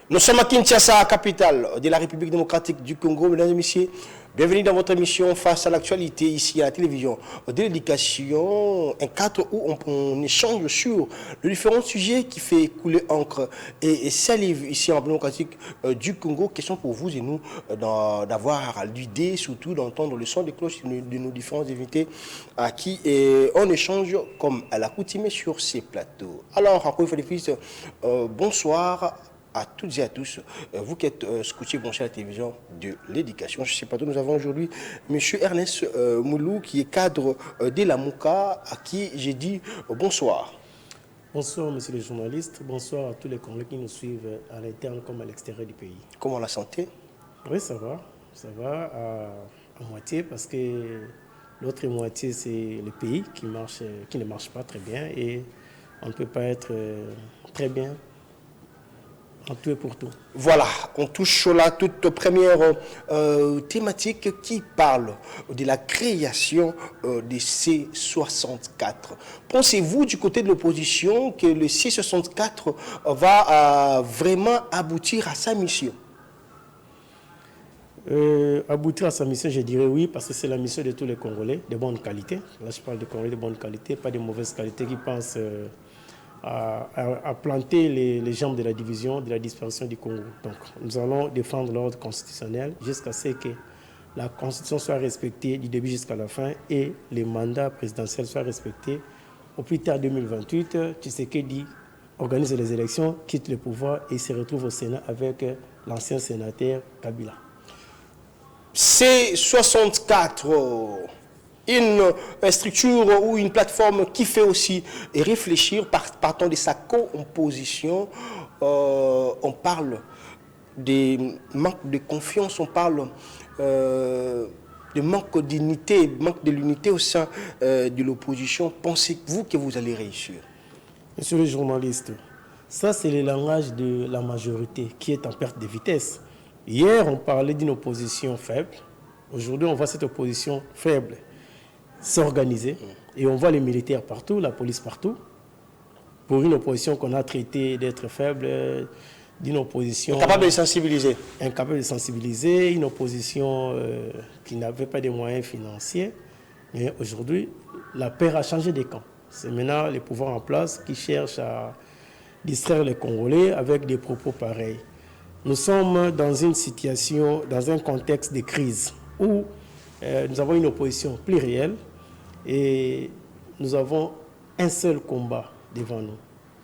Nous sommes à Kinshasa, capitale de la République démocratique du Congo. Mesdames et messieurs, bienvenue dans votre émission Face à l'actualité, ici à la télévision de l'éducation, un cadre où on échange sur les différents sujets qui fait couler encre et salive ici en démocratique du Congo. Question pour vous et nous d'avoir l'idée, surtout d'entendre le son des cloches de nos différents invités à qui on échange comme à l'accoutumée sur ces plateaux. Alors, encore une fois, les fils, bonsoir à toutes et à tous, vous qui êtes scotchés branchés à la télévision de l'éducation. Je ne sais pas tout, nous avons aujourd'hui M. Ernest Moulou, qui est cadre de la MOUCA, à qui j'ai dit bonsoir. Bonsoir, monsieur le journaliste. Bonsoir à tous les Congolais qui nous suivent à l'interne comme à l'extérieur du pays. Comment la santé? Oui, ça va. Ça va à moitié parce que l'autre moitié, c'est le pays qui ne marche pas très bien et on ne peut pas être très bien en tout et pour tout. Voilà, on touche la toute première thématique qui parle de la création des C64. Pensez-vous du côté de l'opposition que le C64 va vraiment aboutir à sa mission? Aboutir à sa mission, je dirais oui, parce que c'est la mission de tous les Congolais, de bonne qualité. Là, je parle de Congolais de bonne qualité, pas de mauvaise qualité qui pensent à planter les jambes de la division, de la dispersion du Congo. Donc, nous allons défendre l'ordre constitutionnel jusqu'à ce que la Constitution soit respectée du début jusqu'à la fin et les mandats présidentiels soient respectés. Au plus tard 2028, Tshisekedi organise les élections, quitte le pouvoir et se retrouve au Sénat avec l'ancien sénateur Kabila. C64, une structure ou une plateforme qui fait aussi réfléchir partant de sa composition. On parle de manque de confiance, on parle de manque d'unité, manque de l'unité au sein de l'opposition. Pensez-vous que vous allez réussir? Monsieur le journaliste, ça c'est le langage de la majorité qui est en perte de vitesse. Hier, on parlait d'une opposition faible. Aujourd'hui, on voit cette opposition faible s'organiser et on voit les militaires partout, la police partout, pour une opposition qu'on a traitée d'être faible, d'une opposition... Incapable de sensibiliser. Incapable de sensibiliser, une opposition qui n'avait pas de moyens financiers. Mais aujourd'hui, la paix a changé de camp. C'est maintenant les pouvoirs en place qui cherchent à distraire les Congolais avec des propos pareils. Nous sommes dans une situation, dans un contexte de crise où nous avons une opposition plurielle et nous avons un seul combat devant nous.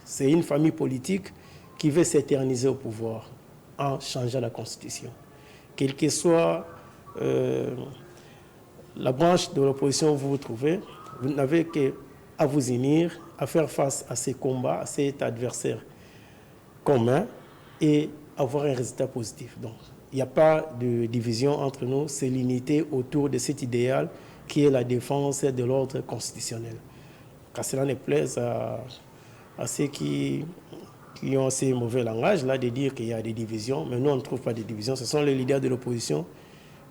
C'est une famille politique qui veut s'éterniser au pouvoir en changeant la Constitution. Quelle que soit la branche de l'opposition où vous vous trouvez, vous n'avez qu'à vous unir, à faire face à ces combats, à cet adversaire commun et avoir un résultat positif. Donc, il n'y a pas de division entre nous, c'est l'unité autour de cet idéal qui est la défense de l'ordre constitutionnel. Car cela ne plaise à ceux qui ont ces mauvais langages-là de dire qu'il y a des divisions, mais nous on ne trouve pas de divisions. Ce sont les leaders de l'opposition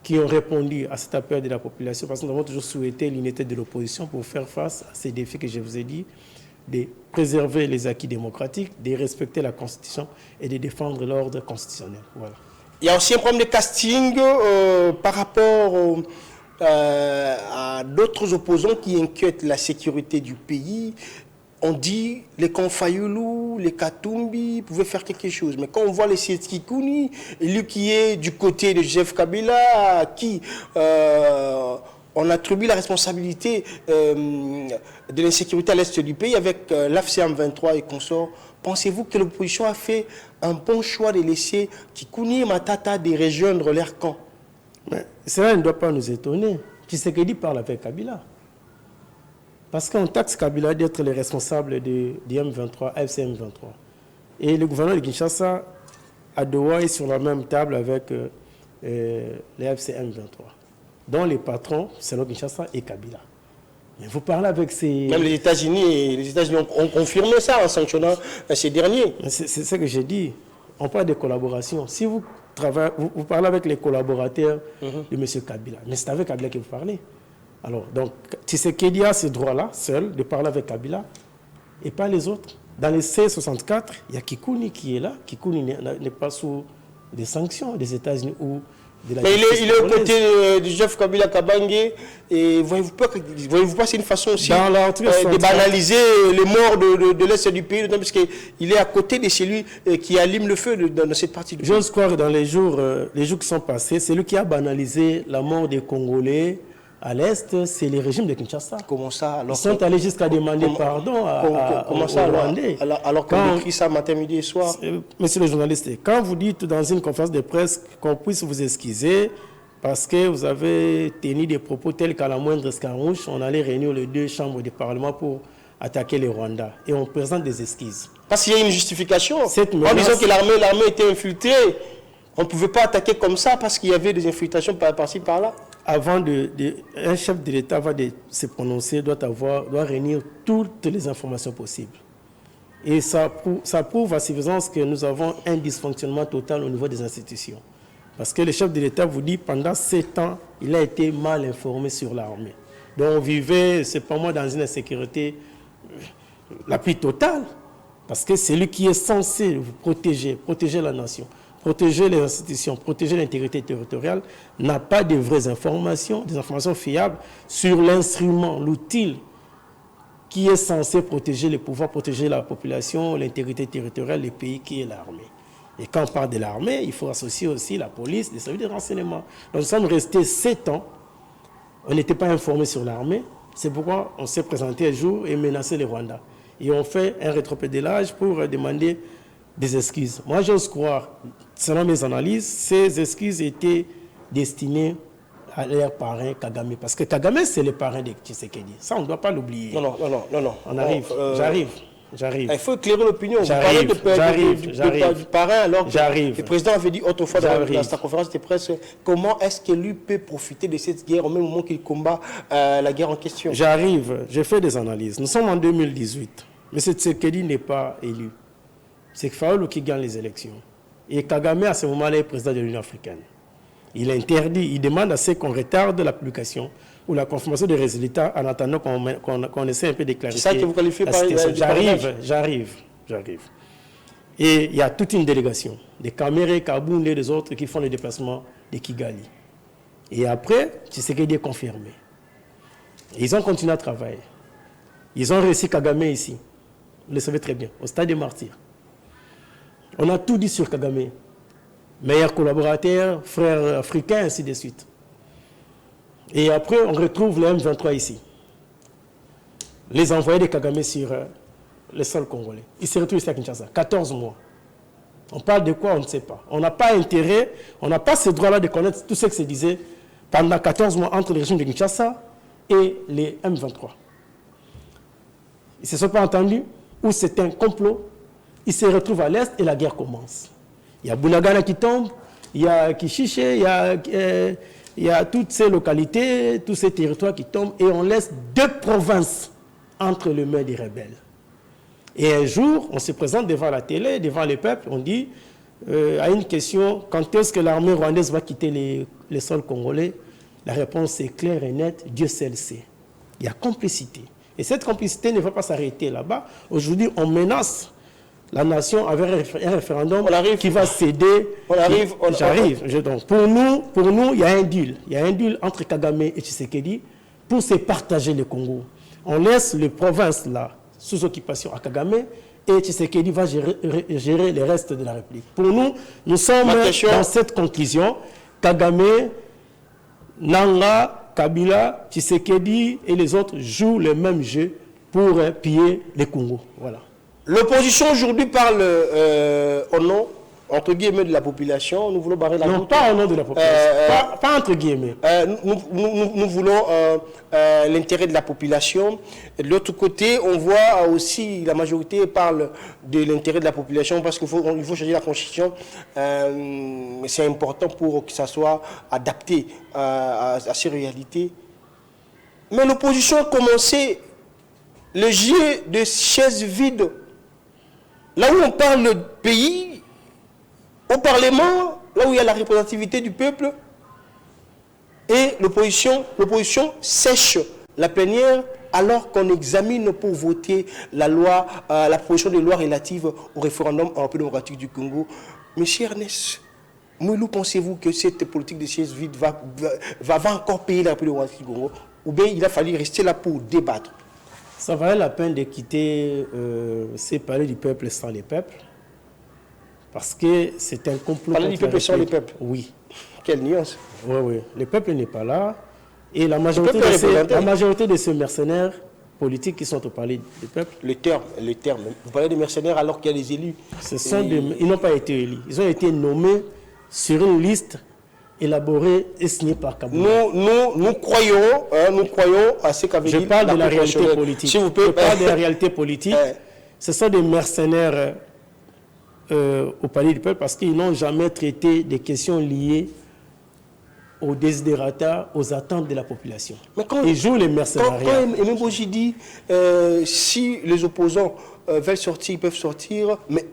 qui ont répondu à cet appel de la population parce que nous avons toujours souhaité l'unité de l'opposition pour faire face à ces défis que je vous ai dit, de préserver les acquis démocratiques, de respecter la Constitution et de défendre l'ordre constitutionnel. Voilà. Il y a aussi un problème de casting par rapport à d'autres opposants qui inquiètent la sécurité du pays. On dit les Konfayoulou, les Katumbi pouvaient faire quelque chose. Mais quand on voit les Sétskikouni, lui qui est du côté de Joseph Kabila, à qui on attribue la responsabilité de l'insécurité à l'est du pays avec l'AFCM 23 et consorts, pensez-vous que l'opposition a fait un bon choix de laisser Kikouni et Matata de rejoindre leur camp? Mais cela ne doit pas nous étonner. Tshisekedi parle avec Kabila. Parce qu'on taxe Kabila d'être le responsable de M23, FCM 23. Et le gouverneur de Kinshasa, à Doha, est sur la même table avec les FCM 23. Dont les patrons, c'est le Kinshasa et Kabila. Mais vous parlez avec ces... Même les États-Unis ont confirmé ça en sanctionnant ces derniers. C'est ce que j'ai dit. On parle de collaboration. Si vous parlez avec les collaborateurs de M. Kabila, mais c'est avec Kabila que vous parlez. Alors, donc, Tshisekedi a ce droit-là, seul, de parler avec Kabila, et pas les autres. Dans les C64, il y a Kikouni qui est là. Kikouni n'est pas sous des sanctions des États-Unis ou de la mais justice il est aux congolaise. côtés de Joseph Kabila Kabange. Et voyez-vous pas c'est une façon aussi de banaliser les morts de l'Est du pays, parce qu'il est à côté de celui qui allume le feu dans cette partie du pays. J'ose croire que dans les jours qui sont passés, celui qui a banalisé la mort des Congolais à l'Est, c'est le régime de Kinshasa. Comment ça alors? Ils sont allés jusqu'à demander pardon aux Rwandais. Alors qu'on écrit ça matin, midi et soir. Monsieur le journaliste, quand vous dites dans une conférence de presse qu'on puisse vous excuser parce que vous avez tenu des propos tels qu'à la moindre escarmouche, on allait réunir les deux chambres du Parlement pour attaquer les Rwandais. Et on présente des excuses. Parce qu'il y a une justification. En disant que l'armée était infiltrée, on ne pouvait pas attaquer comme ça parce qu'il y avait des infiltrations par-ci, par-là. Avant un chef de l'État va se prononcer, doit réunir toutes les informations possibles. Et ça prouve à suffisance que nous avons un dysfonctionnement total au niveau des institutions. Parce que le chef de l'État vous dit, pendant 7 ans, il a été mal informé sur l'armée. Donc on vivait, c'est pas moi, dans une insécurité la plus totale. Parce que c'est lui qui est censé vous protéger la nation, protéger les institutions, protéger l'intégrité territoriale, n'a pas de vraies informations, des informations fiables sur l'instrument, l'outil qui est censé protéger les pouvoirs, protéger la population, l'intégrité territoriale, le pays qui est l'armée. Et quand on parle de l'armée, il faut associer aussi la police, les services de renseignement. Donc nous sommes restés 7 ans, on n'était pas informés sur l'armée, c'est pourquoi on s'est présenté un jour et menacé les Rwandais. Et on fait un rétropédalage pour demander des excuses. Moi, j'ose croire, selon mes analyses, ces excuses étaient destinées à leur parrain Kagame. Parce que Kagame, c'est le parrain de Tshisekedi. Ça, on ne doit pas l'oublier. Non. On arrive. J'arrive. Il faut éclairer l'opinion. Vous parlez du parrain alors que le président avait dit autrefois dans sa conférence de presse comment est-ce que lui peut profiter de cette guerre au même moment qu'il combat la guerre en question. J'arrive. Je fais des analyses. Nous sommes en 2018. M. Tshisekedi n'est pas élu. C'est Faolo qui gagne les élections. Et Kagame, à ce moment-là, est président de l'Union africaine. Il interdit, il demande à ce qu'on retarde la publication ou la confirmation des résultats en attendant qu'on essaie un peu de clarifier. C'est ça que vous qualifiez par J'arrive. Et il y a toute une délégation, des Kamere, Kaboun et des autres qui font le déplacement de Kigali. Et après, Tshisekedi est confirmé. Et ils ont continué à travailler. Ils ont réussi Kagame ici. Vous le savez très bien, au stade des martyrs. On a tout dit sur Kagame. Meilleur collaborateur, frère africain, ainsi de suite. Et après, on retrouve le M23 ici. Les envoyés de Kagame sur le sol congolais. Ils se retrouvent ici à Kinshasa. 14 mois. On parle de quoi? On ne sait pas. On n'a pas intérêt, on n'a pas ce droit-là de connaître tout ce que se disait pendant 14 mois entre le régime de Kinshasa et les M23. Ils ne se sont pas entendus, ou c'est un complot. Ils se retrouvent à l'Est et la guerre commence. Il y a Bunagana qui tombe, il y a Kishiche, il y a toutes ces localités, tous ces territoires qui tombent, et on laisse 2 provinces entre les mains des rebelles. Et un jour, on se présente devant la télé, devant le peuple, on dit, à une question, quand est-ce que l'armée rwandaise va quitter les sols congolais? La réponse est claire et nette, Dieu seul sait. Il y a complicité. Et cette complicité ne va pas s'arrêter là-bas. Aujourd'hui, on menace la nation avec un référendum qui va céder. J'arrive. Donc, pour nous, il y a un deal. Il y a un deal entre Kagame et Tshisekedi pour se partager le Congo. On laisse les provinces là sous occupation à Kagame et Tshisekedi va gérer le reste de la République. Pour nous, nous sommes dans cette conclusion. Kagame, Nanga, Kabila, Tshisekedi et les autres jouent le même jeu pour piller le Congo. Voilà. L'opposition aujourd'hui parle au nom, entre guillemets, de la population. Nous voulons barrer la route. Non, pas au nom de la population. Pas entre guillemets. Nous voulons l'intérêt de la population. De l'autre côté, on voit aussi la majorité parle de l'intérêt de la population parce qu'il faut changer la constitution. C'est important pour que ça soit adapté à ces réalités. Mais l'opposition a commencé le jeu de chaises vides. Là où on parle de pays, au Parlement, là où il y a la représentativité du peuple, et l'opposition sèche la plénière alors qu'on examine pour voter la loi, la proposition de loi relative au référendum en République démocratique du Congo. Monsieur Ernest Moulou, pensez-vous que cette politique de siège vide va encore payer la République démocratique du Congo, ou bien il a fallu rester là pour débattre? Ça valait la peine de quitter ces palais du peuple sans les peuples, parce que c'est un complot. Palais du peuple sans les peuples? Oui. Quelle nuance? Oui, oui. Le peuple n'est pas là. Et la majorité de ces mercenaires politiques qui sont au palais du peuple. Le terme. Vous parlez de mercenaires alors qu'il y a des élus. Ils n'ont pas été élus. Ils ont été nommés sur une liste élaborée et signée par Kaboul. Nous croyons à ce qu'avait dit. Je parle de la réalité politique. S'il vous plaît. Je parle de la réalité politique. Ce sont des mercenaires au palais du peuple parce qu'ils n'ont jamais traité des questions liées aux desiderata, aux attentes de la population. Ils jouent les mercenariats. Quand Aimé Boji dit si les opposants veulent sortir, ils peuvent sortir, mais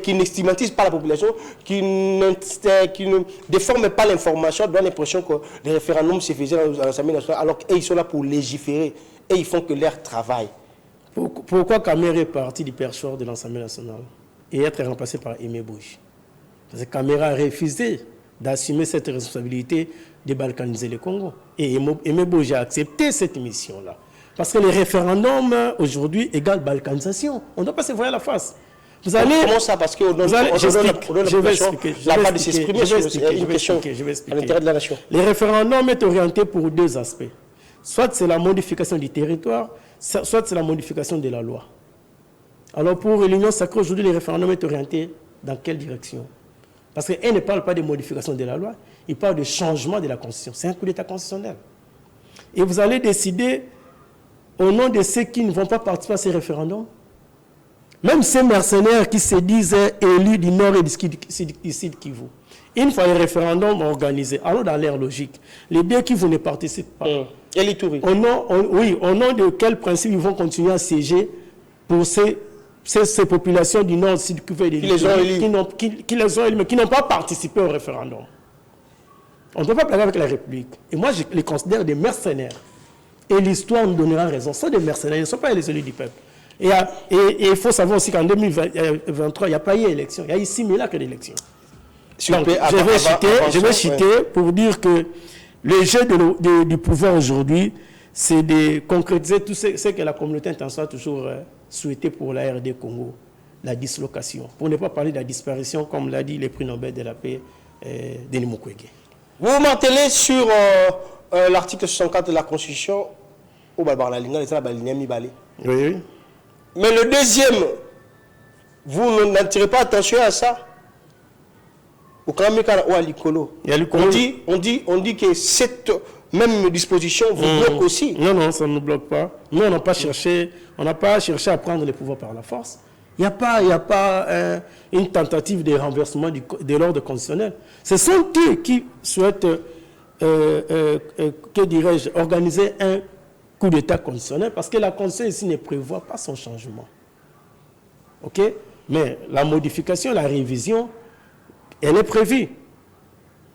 qui n'estigmatisent pas la population, qui ne déforment pas l'information, donne l'impression que les référendums se faisaient à l'Assemblée nationale, alors qu'ils sont là pour légiférer et ils font que leur travail. Pourquoi Kamere est parti du perchoir de l'Assemblée nationale et être remplacé par Aimé Boji? Parce que Kamere a refusé d'assumer cette responsabilité de balkaniser le Congo. Et Aimé Boji a accepté cette mission-là. Parce que les référendums, aujourd'hui, égale balkanisation. On ne doit pas se voir la face. Vous allez... Comment ça? Parce qu'on donne la part de s'exprimer sur une question à l'intérêt de la nation. Les référendums sont orientés pour deux aspects. Soit c'est la modification du territoire, soit c'est la modification de la loi. Alors pour l'Union sacrée, aujourd'hui, les référendums sont orientés dans quelle direction? Parce qu'elle ne parle pas de modification de la loi, il parle de changement de la Constitution. C'est un coup d'État constitutionnel. Et vous allez décider au nom de ceux qui ne vont pas participer à ces référendums. Même ces mercenaires qui se disent élus du Nord et du Sud Kivu. Une fois les référendums organisés, alors dans leur logique, les deux qui vous ne participent pas. Et les touristes. Au nom de quel principe ils vont continuer à siéger pour ces populations du Nord, Sud, qui les ont élus, mais qui n'ont pas participé au référendum. On ne peut pas parler avec la République. Et moi, je les considère des mercenaires. Et l'histoire nous donnera raison. Ce sont des mercenaires, ils ne sont pas les élus du peuple. Et il faut savoir aussi qu'en 2023, il n'y a pas eu d'élection. Il y a eu 6 000 actes d'élection. Je vais citer pour dire que le jeu du pouvoir aujourd'hui, c'est de concrétiser tout ce que la communauté internationale a toujours souhaité pour la RD Congo, la dislocation. Pour ne pas parler de la disparition, comme l'a dit le prix Nobel de la paix, Denis Mukwege. Vous vous maintenez sur l'article 64 de la Constitution, au Balbaralinga, Oui. Mais le deuxième, vous n'attirez pas attention à ça. On dit que cette même disposition vous bloque aussi. Non, ça ne nous bloque pas. Nous, on n'a pas cherché à prendre le pouvoir par la force. Il n'y a pas une tentative de renversement de l'ordre constitutionnel. Ce sont eux qui souhaitent, organiser un coup d'État constitutionnel parce que la Constitution ici ne prévoit pas son changement. OK? Mais la modification, la révision, elle est prévue.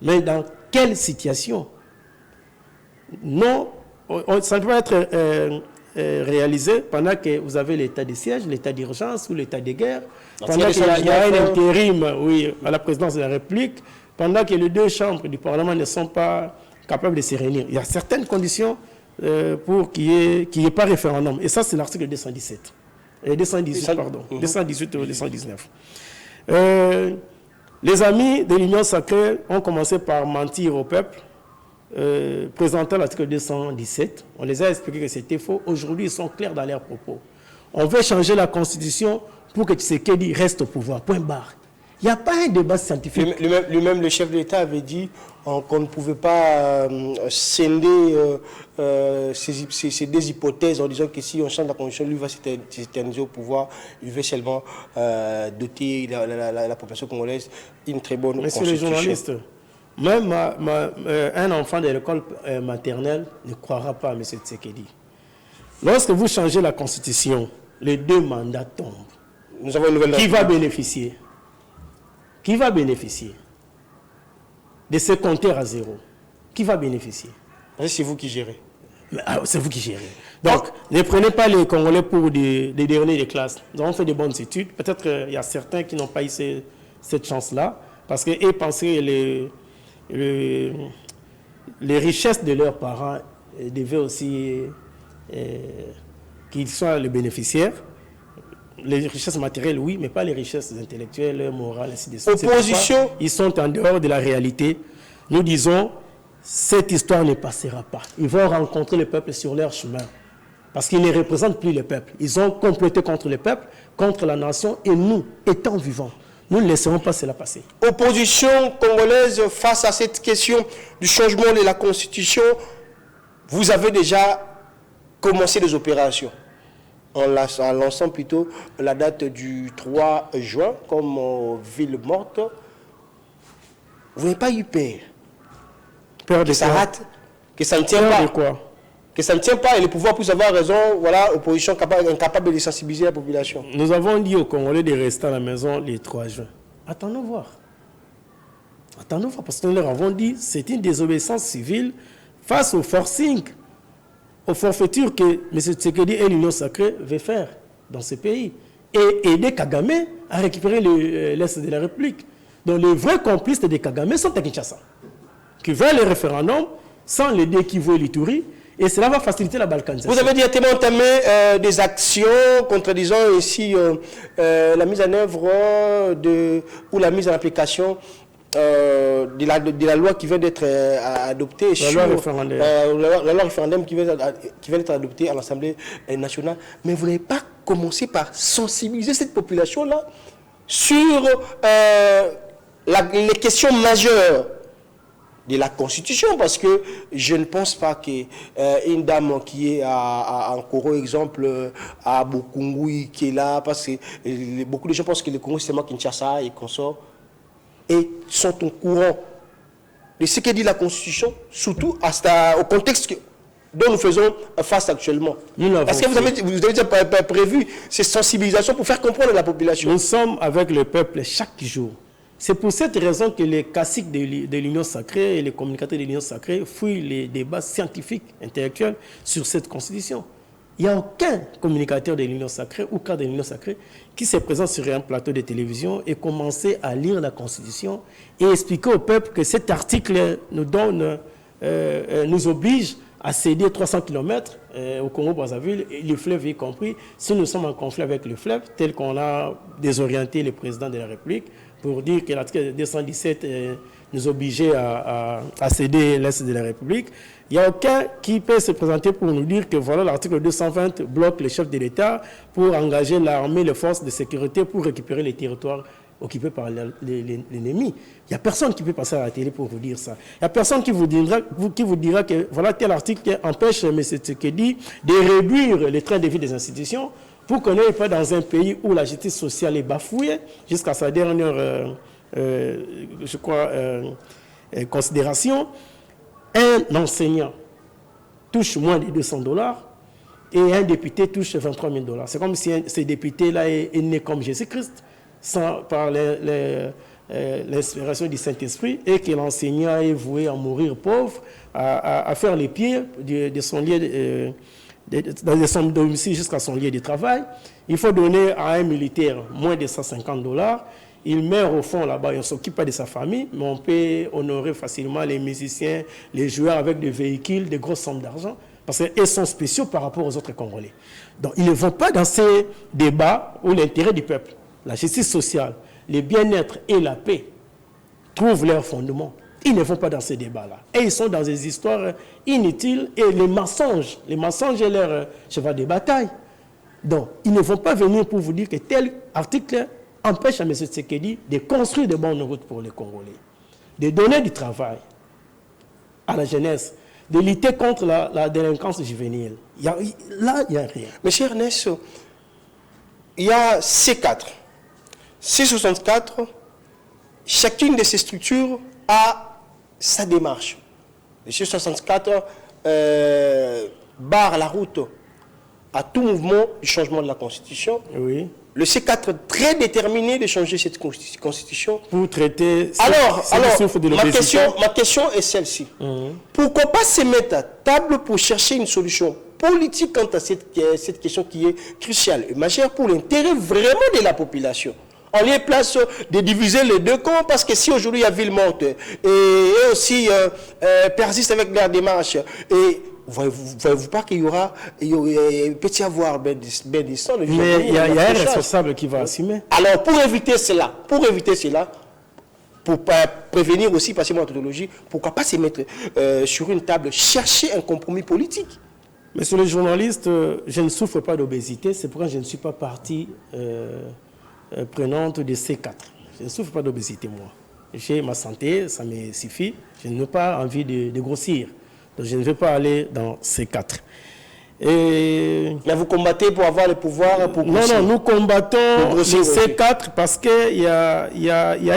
Mais dans quelle situation? Non, ça ne peut pas être réalisé pendant que vous avez l'état de siège, l'état d'urgence ou l'état de guerre, pendant qu'il y a un intérim à la présidence de la République, pendant que les deux chambres du Parlement ne sont pas capables de se réunir. Il y a certaines conditions pour qu'il n'y ait pas référendum. Et ça, c'est l'article 217. 218, pardon. 218 ou 219. Les amis de l'Union sacrée ont commencé par mentir au peuple, présentant l'article 217. On les a expliqué que c'était faux. Aujourd'hui, ils sont clairs dans leurs propos. On veut changer la Constitution pour que Tshisekedi reste au pouvoir. Point barre. Il n'y a pas un débat scientifique. Lui-même, le chef de l'État avait dit qu'on ne pouvait pas scinder ces deux hypothèses en disant que si on change la Constitution, lui va s'éterniser au pouvoir. Il veut seulement doter la population congolaise d'une très bonne Constitution. Monsieur les journalistes, même un enfant de l'école maternelle ne croira pas à M. Tshisekedi. Lorsque vous changez la Constitution, les deux mandats tombent. Nous avons une nouvelle... Qui va bénéficier? Qui va bénéficier de ce compteur à zéro? Qui va bénéficier? C'est vous qui gérez. C'est vous qui gérez. Donc, ne prenez pas les Congolais pour des derniers des classes. Nous avons fait de bonnes études. Peut-être qu'il y a certains qui n'ont pas eu cette chance-là, parce qu'ils pensaient les richesses de leurs parents devaient aussi qu'ils soient les bénéficiaires. Les richesses matérielles, oui, mais pas les richesses intellectuelles, morales, ainsi de suite. Opposition. Ils sont en dehors de la réalité. Nous disons, cette histoire ne passera pas. Ils vont rencontrer le peuple sur leur chemin. Parce qu'ils ne représentent plus le peuple. Ils ont comploté contre le peuple, contre la nation, et nous, étant vivants, nous ne laisserons pas cela passer. Opposition congolaise face à cette question du changement de la Constitution, vous avez déjà commencé des opérations en lançant plutôt la date du 3 juin comme ville morte. Vous n'avez pas eu peur que ça rate, que ça ne tient pas, que ça ne tient pas et le pouvoir puisse avoir raison, voilà, opposition incapable de sensibiliser la population. Nous avons dit aux Congolais de rester à la maison le 3 juin. Attendons voir. Attendons voir, parce que nous leur avons dit c'est une désobéissance civile face au forcing, aux forfaitures que M. Tshisekedi et l'Union sacrée veulent faire dans ce pays et aider Kagame à récupérer l'Est de la République. Donc les vrais complices de Kagame sont à Kinshasa, qui veulent le référendum sans l'aider qui veut l'Ituri, et cela va faciliter la balkanisation. Vous avez directement entamé des actions contredisant ici la mise en œuvre ou la mise en application de la loi qui vient d'être adoptée, la loi référendum qui vient d'être adoptée à l'Assemblée nationale. Mais vous n'avez pas commencé par sensibiliser cette population-là sur les questions majeures de la Constitution, parce que je ne pense pas qu'une dame qui est en Congo, exemple, à Bokungui, qui est là, parce que beaucoup de gens pensent que le Congo c'est seulement Kinshasa et consort, et sont au courant de ce que dit la Constitution, surtout au contexte dont nous faisons face actuellement. Est-ce que vous avez déjà prévu ces sensibilisations pour faire comprendre à la population? Nous sommes avec le peuple chaque jour. C'est pour cette raison que les caciques de l'Union sacrée et les communicateurs de l'Union sacrée fuient les débats scientifiques, intellectuels sur cette Constitution. Il n'y a aucun communicateur de l'Union sacrée ou cadre de l'Union sacrée qui se présente sur un plateau de télévision et commence à lire la Constitution et expliquer au peuple que cet article nous oblige à céder 300 km au Congo-Brazzaville, le fleuve y compris, si nous sommes en conflit avec le fleuve, tel qu'on a désorienté le président de la République, pour dire que l'article 217 nous obligeait à céder l'Est de la République. Il n'y a aucun qui peut se présenter pour nous dire que voilà l'article 220 bloque le chef de l'État pour engager l'armée, les forces de sécurité pour récupérer les territoires occupés par l'ennemi. Il n'y a personne qui peut passer à la télé pour vous dire ça. Il n'y a personne qui vous dira que voilà tel article empêche M. Tshisekedi de réduire les trains de vie des institutions pour qu'on n'ait pas dans un pays où la justice sociale est bafouée jusqu'à sa dernière, considération. Un enseignant touche moins de $200 et un député touche 23 000 $. C'est comme si ce député-là est né comme Jésus-Christ, par l'inspiration du Saint-Esprit, et que l'enseignant est voué à mourir pauvre, à faire les pieds de son lieu de son domicile jusqu'à son lieu de travail. Il faut donner à un militaire moins de $150. Il meurt au fond là-bas, il ne s'occupe pas de sa famille, mais on peut honorer facilement les musiciens, les joueurs avec des véhicules, des grosses sommes d'argent, parce qu'ils sont spéciaux par rapport aux autres Congolais. Donc ils ne vont pas dans ces débats où l'intérêt du peuple, la justice sociale, le bien-être et la paix trouvent leur fondement. Ils ne vont pas dans ces débats-là. Et ils sont dans des histoires inutiles et les mensonges est leur cheval de bataille. Donc, ils ne vont pas venir pour vous dire que tel article empêche à M. Tshisekedi de construire de bonnes routes pour les Congolais, de donner du travail à la jeunesse, de lutter contre la délinquance juvénile. Là, il n'y a rien. M. Ernest, il y a C4. C64, chacune de ces structures a sa démarche. Le C64 barre la route à tout mouvement du changement de la Constitution. Oui. le C4 très déterminé de changer cette constitution. Pour traiter Alors, de ma question est celle-ci. Pourquoi pas se mettre à table pour chercher une solution politique quant à cette question qui est cruciale et majeure pour l'intérêt vraiment de la population? On lieu place de diviser les deux camps, parce que si aujourd'hui il y a ville morte et aussi persiste avec leur démarche, et voyez-vous pas qu'il y aura peut y avoir mais il y a un responsable qui va assumer. Alors pour éviter cela, pour prévenir aussi, passer mon méthodologie, pourquoi pas se mettre sur une table, chercher un compromis politique? Monsieur le journaliste, je ne souffre pas d'obésité, c'est pourquoi je ne suis pas partie prenante de C4. Je ne souffre pas d'obésité, moi. J'ai ma santé, ça me suffit. Je n'ai pas envie de grossir. Donc je ne vais pas aller dans C4. Mais vous combattez pour avoir le pouvoir pour grossir. Non, nous combattons le C4 parce qu'il y a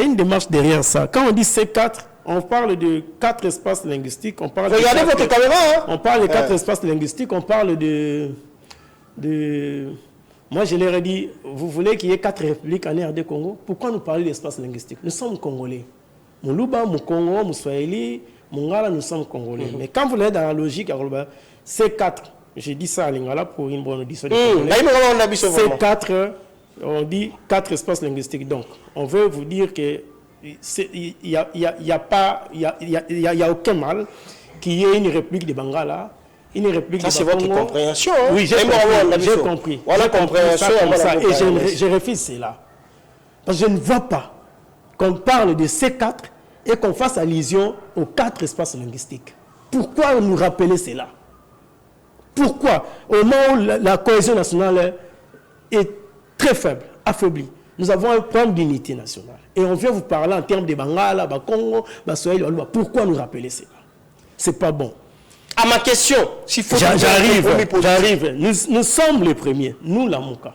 une démarche derrière ça. Quand on dit C4, on parle de 4 espaces linguistiques. Regardez votre caméra. Hein? On parle de 4 espaces linguistiques. On parle de... Moi, je leur ai dit, vous voulez qu'il y ait 4 républiques en RD Congo? Pourquoi nous parler d'espace linguistique? Nous sommes Congolais. Moulouba, Moukongo, Moussoaili, Mungala, nous sommes Congolais. Mais quand vous êtes dans la logique, c'est 4. J'ai dit ça à Lingala pour une bonne audition. C'est 4, on dit 4 espaces linguistiques. Donc, on veut vous dire que il n'y a aucun mal qu'il y ait une république de Bangala. Une république ça, c'est votre compréhension. Hein? Oui, j'ai compris. Voilà compréhension. Et je refuse cela. Parce que je ne vois pas qu'on parle de C4 et qu'on fasse allusion aux 4 espaces linguistiques. Pourquoi nous rappeler cela? Pourquoi, au moment où la cohésion nationale est très faible, affaiblie, nous avons un problème d'unité nationale. Et on vient vous parler en termes de Bangala, Congo, Swahili, pourquoi nous rappeler cela? C'est pas bon. À ma question, s'il faut... J'arrive. Nous sommes les premiers, nous, la MOCA,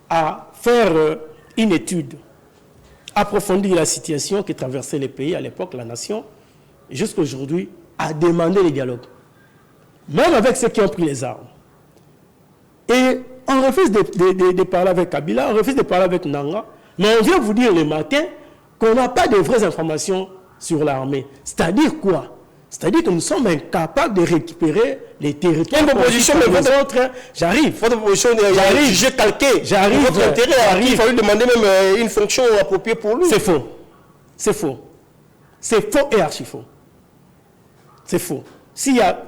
à faire une étude approfondir la situation qui traversait les pays à l'époque, la nation, jusqu'à aujourd'hui, à demander le dialogue. Même avec ceux qui ont pris les armes. Et on refuse de parler avec Kabila, on refuse de parler avec Nanga, mais on vient vous dire le matin qu'on n'a pas de vraies informations sur l'armée. C'est-à-dire quoi? C'est-à-dire que nous sommes incapables de récupérer les territoires. Une proposition de votre autre. J'arrive. Votre proposition est jugée calquée. J'arrive. Votre intérêt, il fallait demander même une fonction appropriée pour lui. C'est faux. C'est faux. C'est faux et archi faux. C'est faux. S'il y a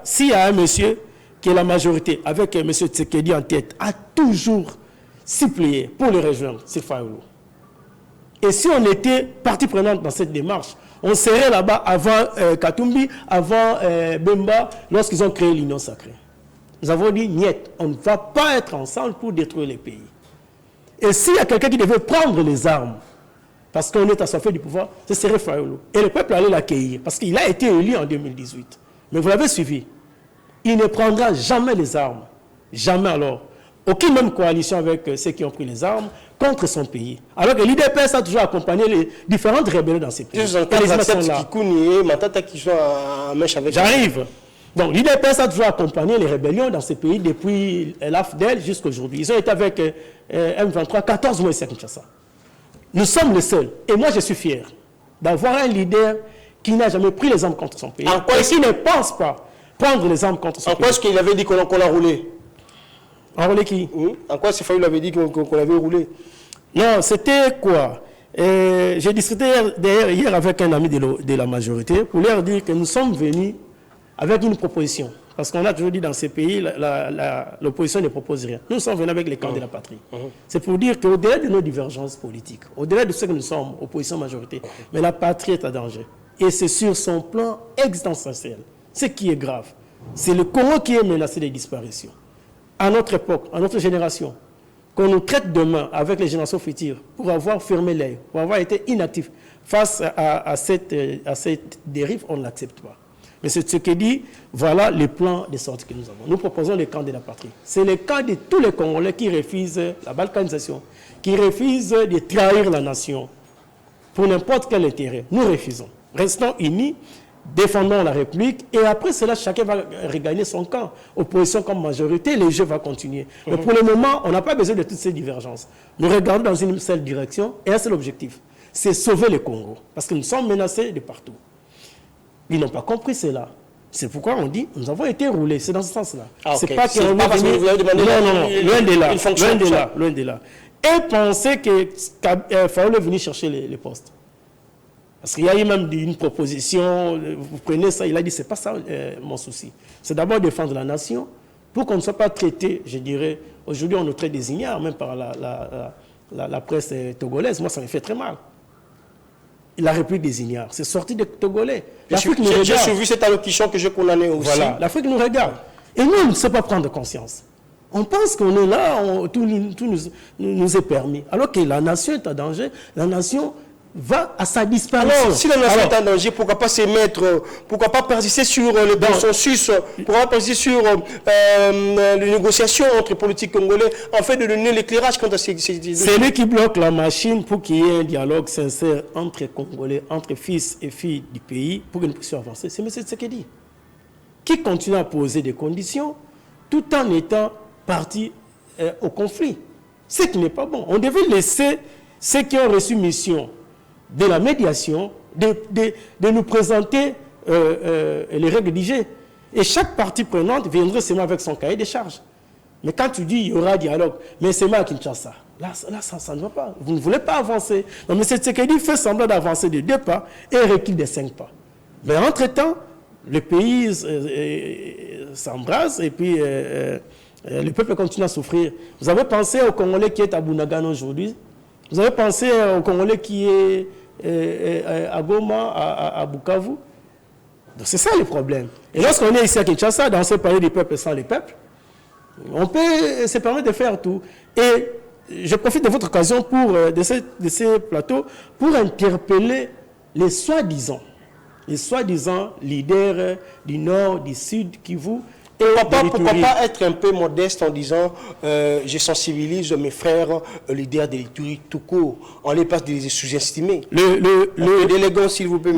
un monsieur qui est la majorité, avec M. Tshisekedi en tête, a toujours supplié pour le rejoindre, c'est Fayulu. Et si on était partie prenante dans cette démarche, on serait là-bas avant Katumbi, avant Bemba, lorsqu'ils ont créé l'Union sacrée. Nous avons dit, niet, on ne va pas être ensemble pour détruire les pays. Et s'il y a quelqu'un qui devait prendre les armes, parce qu'on est assoiffé du pouvoir, ce serait Fayulu. Et le peuple allait l'accueillir, parce qu'il a été élu en 2018. Mais vous l'avez suivi. Il ne prendra jamais les armes. Jamais alors. Aucune même coalition avec ceux qui ont pris les armes contre son pays. Alors que l'IDPS a toujours accompagné les différentes rébellions dans ces pays. J'arrive. Donc l'IDPS a toujours accompagné les rébellions dans ces pays depuis l'AFDEL jusqu'à aujourd'hui. Ils ont été avec M23 14 mois ici à Kinshasa. Nous sommes les seuls. Et moi je suis fier d'avoir un leader qui n'a jamais pris les armes contre son pays. Et qui ne pense pas prendre les armes contre son pays. En quoi est-ce qu'il avait dit qu'on a roulé? Enrôler qui? En quoi c'est Fayulu avait dit qu'on avait roulé? Non, c'était quoi? J'ai discuté hier avec un ami de la majorité pour leur dire que nous sommes venus avec une proposition. Parce qu'on a toujours dit dans ces pays, l'opposition ne propose rien. Nous sommes venus avec les camps de la patrie. C'est pour dire qu'au-delà de nos divergences politiques, au-delà de ce que nous sommes, opposition majorité, mais la patrie est à danger. Et c'est sur son plan existentiel, ce qui est grave. C'est le Congo qui est menacé de disparition. À notre époque, à notre génération, qu'on nous traite demain avec les générations futures pour avoir fermé l'œil, pour avoir été inactifs face à cette dérive, on ne l'accepte pas. Mais c'est ce que dit, voilà les plans de sortie que nous avons. Nous proposons le camp de la patrie. C'est le camp de tous les Congolais qui refusent la balkanisation, qui refusent de trahir la nation pour n'importe quel intérêt. Nous refusons. Restons unis défendons la République, et après cela, chacun va regagner son camp. Opposition comme majorité, les jeux vont continuer. Mais pour le moment, on n'a pas besoin de toutes ces divergences. Nous regardons dans une seule direction, et un seul objectif, c'est sauver le Congo. Parce que nous sommes menacés de partout. Ils n'ont pas compris cela. C'est pourquoi on dit, nous avons été roulés. C'est dans ce sens-là. Ah, c'est okay. pas qu'on pas parce que vous avez demandé... Non, loin de là. Loin de là. Et penser qu'il fallait venir chercher les postes. Parce qu'il y a eu même une proposition, vous prenez ça, il a dit, c'est pas ça mon souci. C'est d'abord défendre la nation, pour qu'on ne soit pas traité, je dirais, aujourd'hui on nous traite des ignares, même par la presse togolaise, moi ça me fait très mal. La République des ignares, c'est sorti des Togolais. J'ai suivi cette allocution que je condamnais aussi. Voilà, l'Afrique nous regarde. Et nous, on ne sait pas prendre conscience. On pense qu'on est là, tout nous est permis. Alors que la nation est en danger, la nation va à sa disparition. Alors, si la nation est en danger, pourquoi pas se mettre, pourquoi pas persister sur le consensus, pourquoi pas persister sur les négociations entre politiques congolais, afin de donner l'éclairage quant à ces C'est lui qui bloque la machine pour qu'il y ait un dialogue sincère entre Congolais, entre fils et filles du pays, pour que nous puissions avancer. C'est M. Tshisekedi qui continue à poser des conditions, tout en étant parti au conflit. Ce qui n'est pas bon. On devait laisser ceux qui ont reçu mission de la médiation, de nous présenter les règles du jeu. Et chaque partie prenante viendrait seulement avec son cahier de charges. Mais quand tu dis il y aura dialogue, mais c'est moi qui Kinshasa, là ça ne va pas. Vous ne voulez pas avancer. Donc M. Tshisekedi fait semblant d'avancer de 2 pas et recule de 5 pas. Mais entre-temps, le pays s'embrase et puis le peuple continue à souffrir. Vous avez pensé au Congolais qui est à Bunagana aujourd'hui? Vous avez pensé au Congolais qui est à Goma, à Bukavu? Donc c'est ça le problème. Et lorsqu'on est ici à Kinshasa, dans ce pays du peuple sans les peuples, on peut se permettre de faire tout. Et je profite de votre occasion de ces plateaux pour interpeller les soi-disant leaders du Nord, du Sud, Kivu. Pourquoi pas être un peu modeste en disant je sensibilise mes frères leaders de l'Ituri tout court. On les passe des sous-estimés. D'élégance, s'il vous plaît,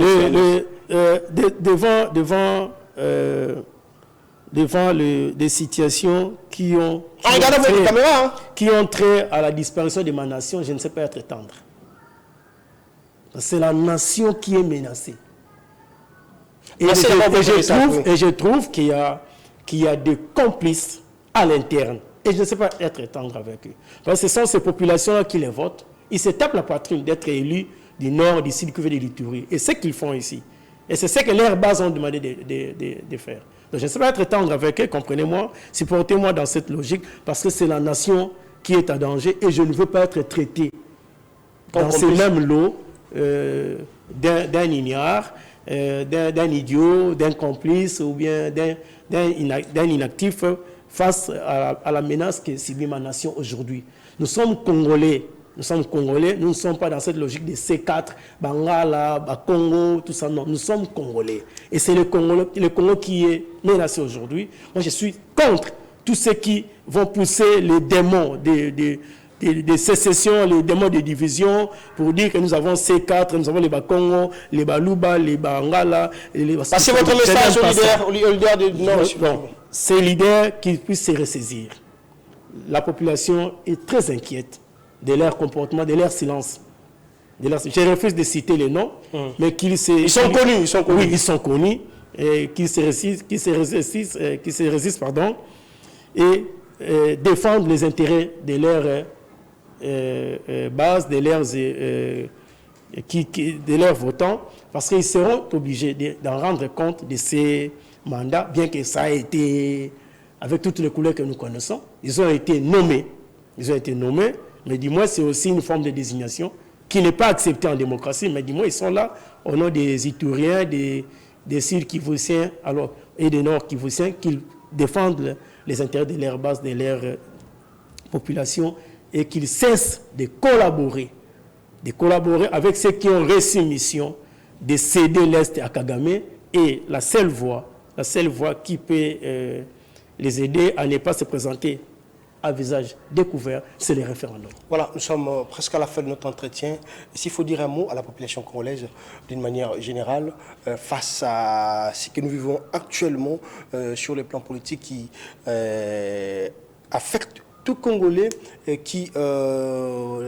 devant des situations qui ont trait à la disparition de ma nation, je ne sais pas être tendre. C'est la nation qui est menacée. Et je trouve qu'il y a des complices à l'interne. Et je ne sais pas être tendre avec eux. Parce que ce sont ces populations-là qui les votent. Ils se tapent la poitrine d'être élus du Nord, du Sud, de l'Ituri. Et c'est ce qu'ils font ici. Et c'est ce que leurs bases ont demandé de faire. Donc je ne sais pas être tendre avec eux, comprenez-moi, supportez-moi dans cette logique, parce que c'est la nation qui est en danger et je ne veux pas être traité dans ces mêmes lots d'un ignare, d'un idiot, d'un complice ou bien d'un inactif face à la menace que subit ma nation aujourd'hui. Nous sommes Congolais, nous ne sommes pas dans cette logique de C4, Bangala, Congo, tout ça, non, nous sommes Congolais. Et c'est le Congo qui est menacé aujourd'hui. Moi, je suis contre tous ceux qui vont pousser les démons de sécession, les démons de division, pour dire que nous avons C4, nous avons les Bakongo, les Baluba, les Bangala. Passez votre message au leader de Nord. Ces leaders qui puissent se ressaisir. La population est très inquiète de leur comportement, de leur silence. Je refuse de citer les noms, mais qu'ils ils sont connus. Oui, ils sont connus, et qu'ils se résistent, et défendent les intérêts de leur base, de leurs votants, parce qu'ils seront obligés d'en rendre compte de ces mandats, bien que ça a été, avec toutes les couleurs que nous connaissons, ils ont été nommés, mais dis-moi, c'est aussi une forme de désignation qui n'est pas acceptée en démocratie, mais dis-moi, ils sont là au nom des Ituriens, des Sud Kivusiens et des Nord Kivusiens, qui défendent les intérêts de leur base, de leur population, et qu'ils cessent de collaborer avec ceux qui ont reçu mission de céder l'Est à Kagame, et la seule voie qui peut les aider à ne pas se présenter à visage découvert, c'est les référendums. Voilà, nous sommes presque à la fin de notre entretien. S'il faut dire un mot à la population congolaise d'une manière générale, face à ce que nous vivons actuellement sur le plan politique qui affecte tout Congolais, qui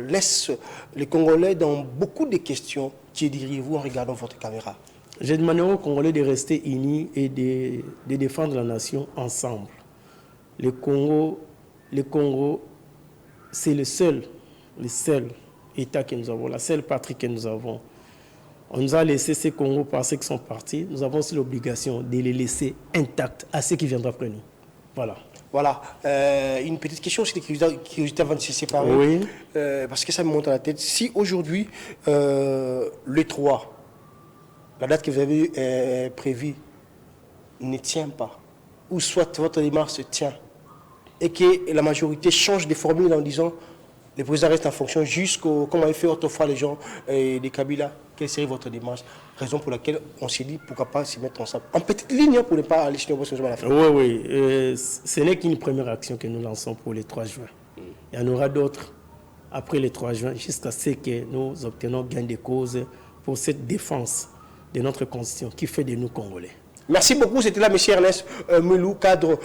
laisse les Congolais dans beaucoup de questions, qui diriez-vous en regardant votre caméra? Je demanderai aux Congolais de rester unis et de défendre la nation ensemble. Le Congo, c'est le seul État que nous avons, la seule patrie que nous avons. On nous a laissé ces Congos parce qu'ils sont partis. Nous avons aussi l'obligation de les laisser intacts à ceux qui viendront après nous. Voilà. Voilà. Une petite question aussi de curiosité avant de se séparer. Oui. Parce que ça me monte à la tête. Si aujourd'hui, le 3, la date que vous avez prévue ne tient pas, ou soit votre démarche se tient, et que la majorité change des formules en disant le président reste en fonction jusqu'au, comme avait fait autrefois les gens des Kabila, quelle serait votre démarche? Raison pour laquelle on s'est dit pourquoi pas s'y mettre ensemble. En petite ligne pour ne pas aller chez nous à la fin. Oui. Ce n'est qu'une première action que nous lançons pour le 3 juin. Il y en aura d'autres après le 3 juin jusqu'à ce que nous obtenons gain de cause pour cette défense de notre constitution qui fait de nous Congolais. Merci beaucoup, c'était là M. Ernest Melou, cadre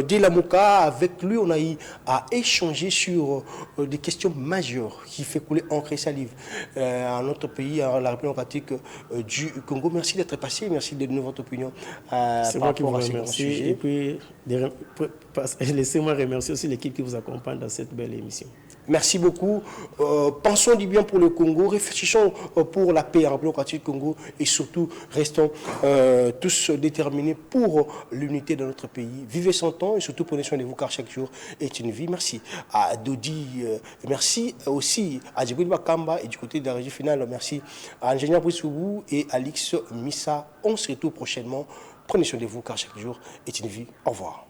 d'Ilamouka. Avec lui, on a eu à échanger sur des questions majeures qui fait couler encre et salive à notre pays, à la République démocratique du Congo. Merci d'être passé, merci de donner votre opinion C'est moi qui vous remercie. Et puis, laissez-moi remercier aussi l'équipe qui vous accompagne dans cette belle émission. Merci beaucoup. Pensons du bien pour le Congo, réfléchissons pour la paix en République démocratique du Congo et surtout restons tous déterminés pour l'unité de notre pays. Vivez son temps et surtout prenez soin de vous car chaque jour est une vie. Merci à Dodi, merci aussi à Djibril Bakamba et du côté de la régie finale, merci à Ingénieur Brissoubou et Alix Missa. On se retrouve prochainement. Prenez soin de vous car chaque jour est une vie. Au revoir.